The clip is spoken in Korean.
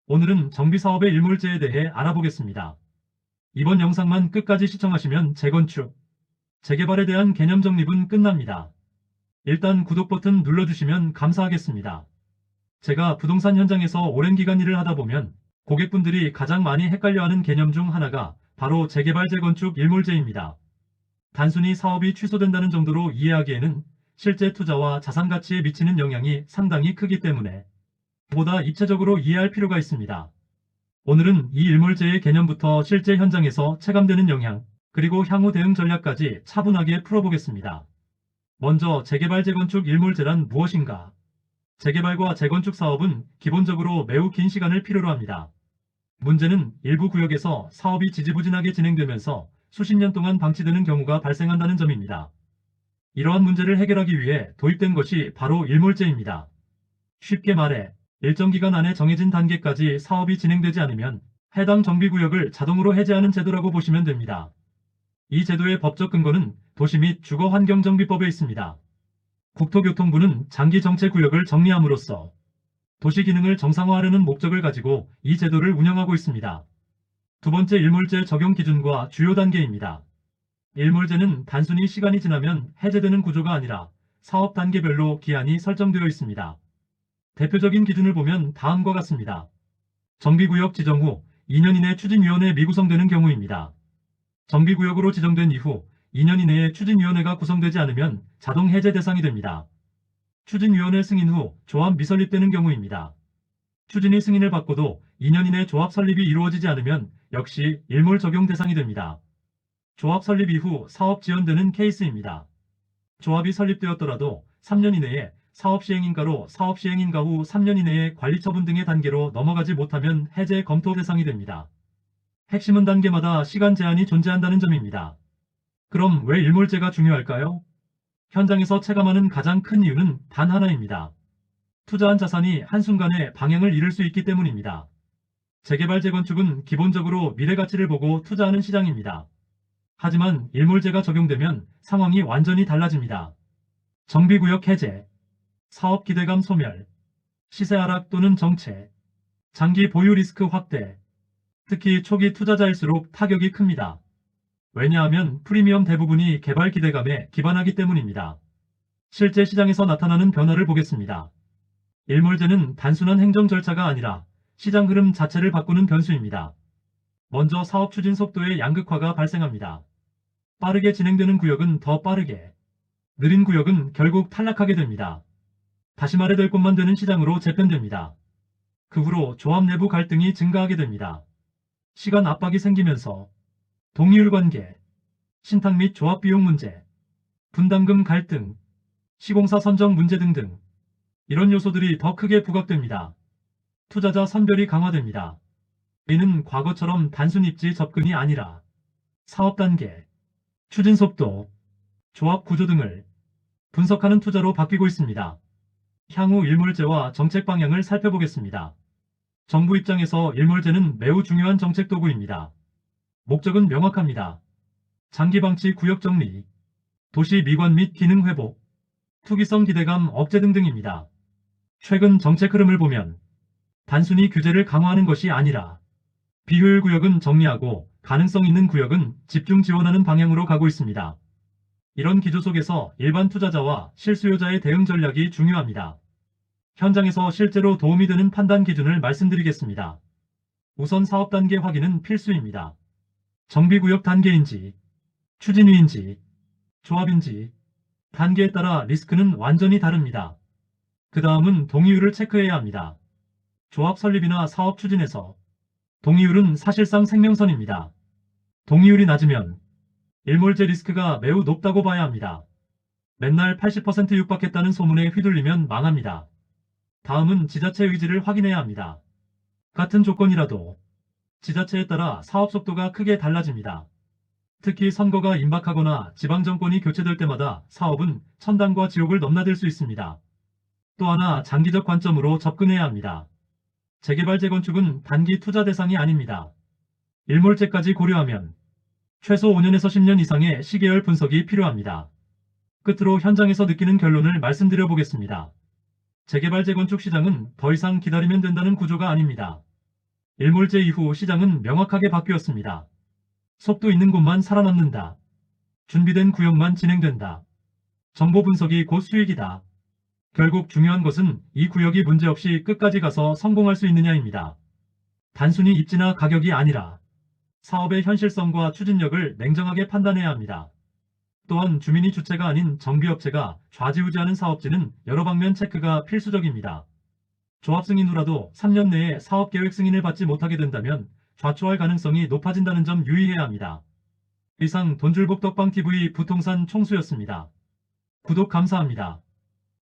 오늘은 정비사업의 일몰제에 대해 알아보겠습니다. 이번 영상만 끝까지 시청하시면 재건축, 재개발에 대한 개념 정립은 끝납니다. 일단 구독 버튼 눌러주시면 감사하겠습니다. 제가 부동산 현장에서 오랜 기간 일을 하다 보면 고객분들이 가장 많이 헷갈려하는 개념 중 하나가 바로 재개발 재건축 일몰제입니다. 단순히 사업이 취소된다는 정도로 이해하기에는 실제 투자와 자산 가치에 미치는 영향이 상당히 크기 때문에 보다 입체적으로 이해할 필요가 있습니다. 오늘은 이 일몰제의 개념부터 실제 현장에서 체감되는 영향, 그리고 향후 대응 전략까지 차분하게 풀어보겠습니다. 먼저 재개발 재건축 일몰제란 무엇인가? 재개발과 재건축 사업은 기본적으로 매우 긴 시간을 필요로 합니다. 문제는 일부 구역에서 사업이 지지부진하게 진행되면서 수십 년 동안 방치되는 경우가 발생한다는 점입니다. 이러한 문제를 해결하기 위해 도입된 것이 바로 일몰제입니다. 쉽게 말해 일정 기간 안에 정해진 단계까지 사업이 진행되지 않으면 해당 정비구역을 자동으로 해제하는 제도라고 보시면 됩니다. 이 제도의 법적 근거는 도시 및 주거환경정비법에 있습니다. 국토교통부는 장기정체구역을 정리함으로써 도시 기능을 정상화하려는 목적을 가지고 이 제도를 운영하고 있습니다. 두 번째 일몰제 적용 기준과 주요 단계입니다. 일몰제는 단순히 시간이 지나면 해제되는 구조가 아니라 사업 단계별로 기한이 설정되어 있습니다. 대표적인 기준을 보면 다음과 같습니다. 정비구역 지정 후 2년 이내 추진위원회 미구성되는 경우입니다. 정비구역으로 지정된 이후 2년 이내에 추진위원회가 구성되지 않으면 자동 해제 대상이 됩니다. 추진위원회 승인 후 조합 미설립되는 경우입니다. 추진위 승인을 받고도 2년 이내 조합 설립이 이루어지지 않으면 역시 일몰 적용 대상이 됩니다. 조합 설립 이후 사업 지연되는 케이스입니다. 조합이 설립되었더라도 3년 이내에 사업시행인가로 사업시행인가 후 3년 이내에 관리처분 등의 단계로 넘어가지 못하면 해제 검토 대상이 됩니다. 핵심은 단계마다 시간 제한이 존재한다는 점입니다. 그럼 왜 일몰제가 중요할까요? 현장에서 체감하는 가장 큰 이유는 단 하나입니다. 투자한 자산이 한순간에 방향을 잃을 수 있기 때문입니다. 재개발 재건축은 기본적으로 미래 가치를 보고 투자하는 시장입니다. 하지만 일몰제가 적용되면 상황이 완전히 달라집니다. 정비구역 해제, 사업 기대감 소멸, 시세 하락 또는 정체, 장기 보유 리스크 확대, 특히 초기 투자자일수록 타격이 큽니다. 왜냐하면 프리미엄 대부분이 개발 기대감에 기반하기 때문입니다. 실제 시장에서 나타나는 변화를 보겠습니다. 일몰제는 단순한 행정 절차가 아니라 시장 흐름 자체를 바꾸는 변수입니다. 먼저 사업 추진 속도의 양극화가 발생합니다. 빠르게 진행되는 구역은 더 빠르게, 느린 구역은 결국 탈락하게 됩니다. 다시 말해야 것만 되는 시장으로 재편됩니다. 그 후로 조합 내부 갈등이 증가하게 됩니다. 시간 압박이 생기면서 동의율 관계, 신탁 및 조합 비용 문제, 분담금 갈등, 시공사 선정 문제 등등 이런 요소들이 더 크게 부각됩니다. 투자자 선별이 강화됩니다. 이는 과거처럼 단순 입지 접근이 아니라 사업 단계, 추진 속도, 조합 구조 등을 분석하는 투자로 바뀌고 있습니다. 향후 일몰제와 정책 방향을 살펴보겠습니다. 정부 입장에서 일몰제는 매우 중요한 정책 도구입니다. 목적은 명확합니다. 장기 방치 구역 정리, 도시 미관 및 기능 회복, 투기성 기대감 억제 등등입니다. 최근 정책 흐름을 보면 단순히 규제를 강화하는 것이 아니라 비효율 구역은 정리하고 가능성 있는 구역은 집중 지원하는 방향으로 가고 있습니다. 이런 기조 속에서 일반 투자자와 실수요자의 대응 전략이 중요합니다. 현장에서 실제로 도움이 되는 판단 기준을 말씀드리겠습니다. 우선 사업 단계 확인은 필수입니다. 정비구역 단계인지, 추진위인지, 조합인지, 단계에 따라 리스크는 완전히 다릅니다. 그 다음은 동의율을 체크해야 합니다. 조합 설립이나 사업 추진에서 동의율은 사실상 생명선입니다. 동의율이 낮으면 일몰제 리스크가 매우 높다고 봐야 합니다. 맨날 80% 육박했다는 소문에 휘둘리면 망합니다. 다음은 지자체 의지를 확인해야 합니다. 같은 조건이라도 지자체에 따라 사업 속도가 크게 달라집니다. 특히 선거가 임박하거나 지방정권이 교체될 때마다 사업은 천당과 지옥을 넘나들 수 있습니다. 또 하나 장기적 관점으로 접근해야 합니다. 재개발 재건축은 단기 투자 대상이 아닙니다. 일몰제까지 고려하면 최소 5년에서 10년 이상의 시계열 분석이 필요합니다. 끝으로 현장에서 느끼는 결론을 말씀드려 보겠습니다. 재개발 재건축 시장은 더 이상 기다리면 된다는 구조가 아닙니다. 일몰제 이후 시장은 명확하게 바뀌었습니다. 속도 있는 곳만 살아남는다. 준비된 구역만 진행된다. 정보 분석이 곧 수익이다. 결국 중요한 것은 이 구역이 문제없이 끝까지 가서 성공할 수 있느냐입니다. 단순히 입지나 가격이 아니라 사업의 현실성과 추진력을 냉정하게 판단해야 합니다. 또한 주민이 주체가 아닌 정비업체가 좌지우지하는 사업지는 여러 방면 체크가 필수적입니다. 조합 승인 후라도 3년 내에 사업계획 승인을 받지 못하게 된다면 좌초할 가능성이 높아진다는 점 유의해야 합니다. 이상 돈줄복 덕방TV 부동산 총수였습니다. 구독 감사합니다.